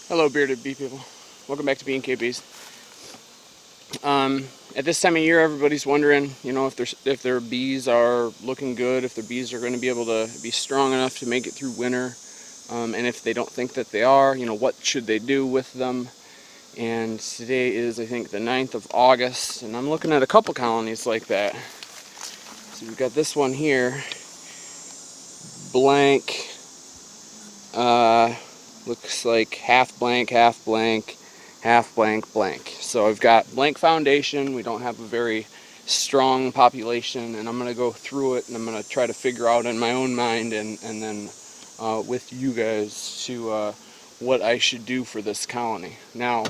Hello, bearded bee people. Welcome back to B&K Bees. At this time of year, everybody's wondering, if their bees are looking good, if their bees are going to be able to be strong enough to make it through winter, and if they don't think that they are, what should they do with them? And today is, I think, the 9th of August, and I'm looking at a couple colonies like that. So we've got this one here, blank. Looks like half blank, half blank, half blank, blank. So I've got blank foundation. We don't have a very strong population, and I'm going to go through it, and I'm going to try to figure out in my own mind and then with you guys to what I should do for this colony. Now,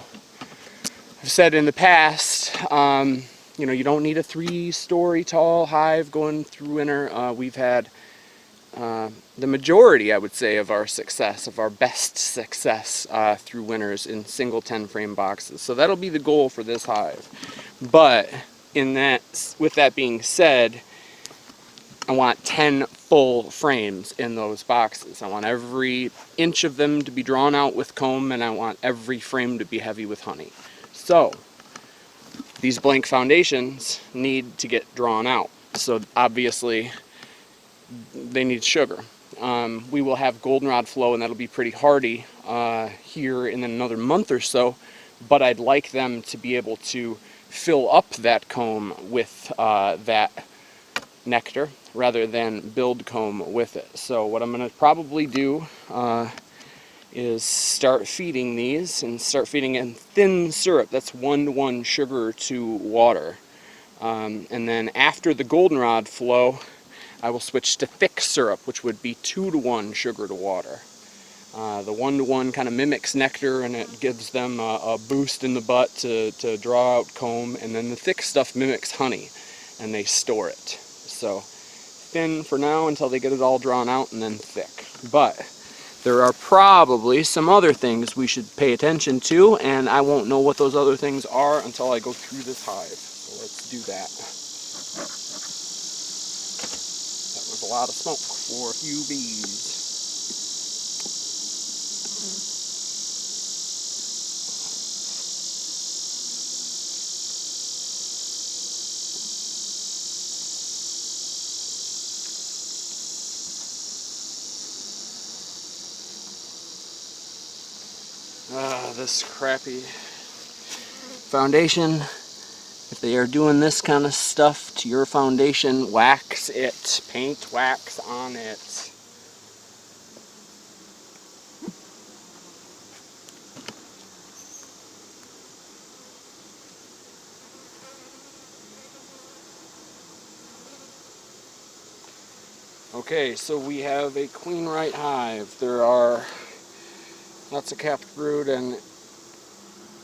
I've said in the past, you don't need a 3-story tall hive going through winter. We've had the majority, I would say, of our success, of our best success through winters in single 10-frame boxes. So that'll be the goal for this hive. But with that being said, I want 10 full frames in those boxes. I want every inch of them to be drawn out with comb, and I want every frame to be heavy with honey. So these blank foundations need to get drawn out. So obviously they need sugar. We will have goldenrod flow, and that'll be pretty hardy here in another month or so, but I'd like them to be able to fill up that comb with that nectar rather than build comb with it. So what I'm going to probably do is start feeding these, and start feeding in thin syrup. That's 1:1 sugar to water. And then after the goldenrod flow, I will switch to thick syrup, which would be 2:1 sugar to water. The 1:1 kind of mimics nectar, and it gives them a boost in the butt to draw out comb, and then the thick stuff mimics honey, and they store it. So thin for now until they get it all drawn out, and then thick. But there are probably some other things we should pay attention to, and I won't know what those other things are until I go through this hive. So let's do that. A lot of smoke for a few bees. This crappy foundation. If they are doing this kind of stuff to your foundation, wax it. Paint wax on it. Okay, so we have a queen right hive. There are lots of capped brood and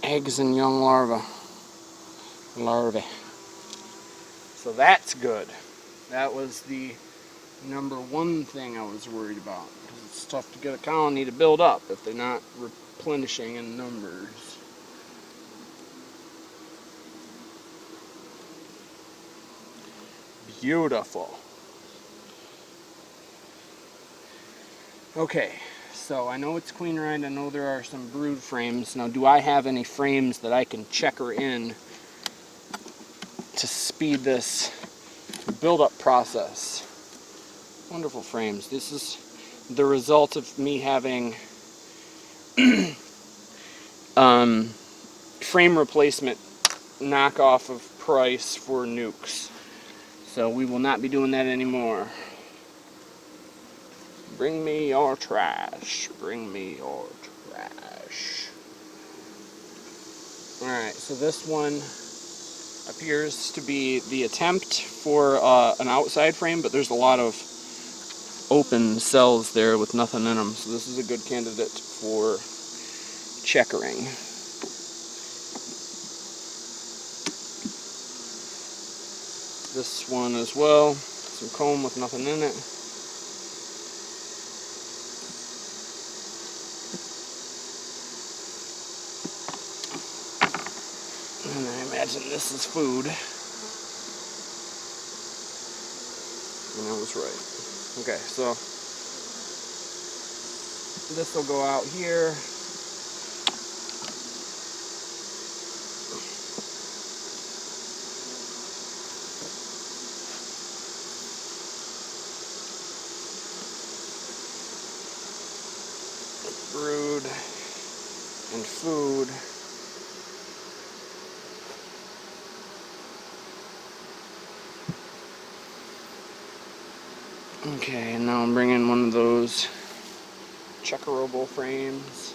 eggs and young larvae. So that's good. That was the number one thing I was worried about, because it's tough to get a colony to build up if they're not replenishing in numbers. Beautiful. Okay, so I know it's queen right. I know there are some brood frames. Now, do I have any frames that I can checker in to speed this build-up process? Wonderful frames. This is the result of me having frame replacement knockoff of price for nukes. So we will not be doing that anymore. Bring me your trash. Bring me your trash. Alright, so this one appears to be the attempt for an outside frame, but there's a lot of open cells there with nothing in them, so this is a good candidate for checkering. This one as well, some comb with nothing in it. And I imagine this is food. And I was right. Okay, so this will go out here. brood and food. Okay, and now I'm bringing one of those checkerable frames.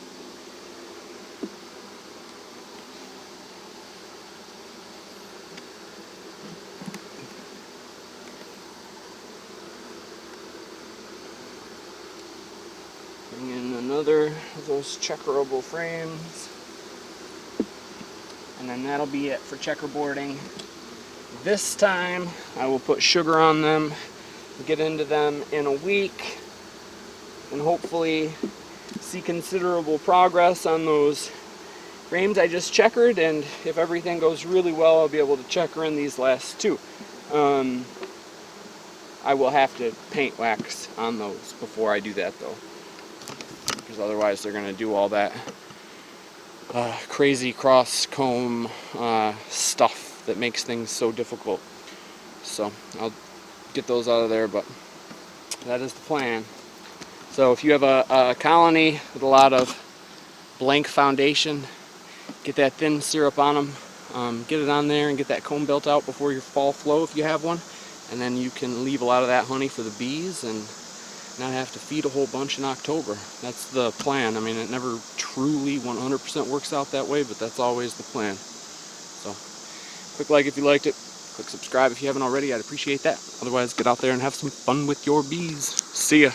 Bring in another of those checkerable frames. And then that'll be it for checkerboarding. This time I will put sugar on them, get into them in a week, and hopefully see considerable progress on those frames I just checkered, and if everything goes really well, I'll be able to checker in these last two. I will have to paint wax on those before I do that though, because otherwise they're going to do all that crazy cross comb stuff that makes things so difficult. So I'll get those out of there, but that is the plan. So if you have a colony with a lot of blank foundation, get that thin syrup on them, get it on there and get that comb belt out before your fall flow if you have one, and then you can leave a lot of that honey for the bees and not have to feed a whole bunch in October. That's the plan. I mean, it never truly 100% works out that way, but that's always the plan. So click like if you liked it, click subscribe if you haven't already, I'd appreciate that. Otherwise, get out there and have some fun with your bees. See ya.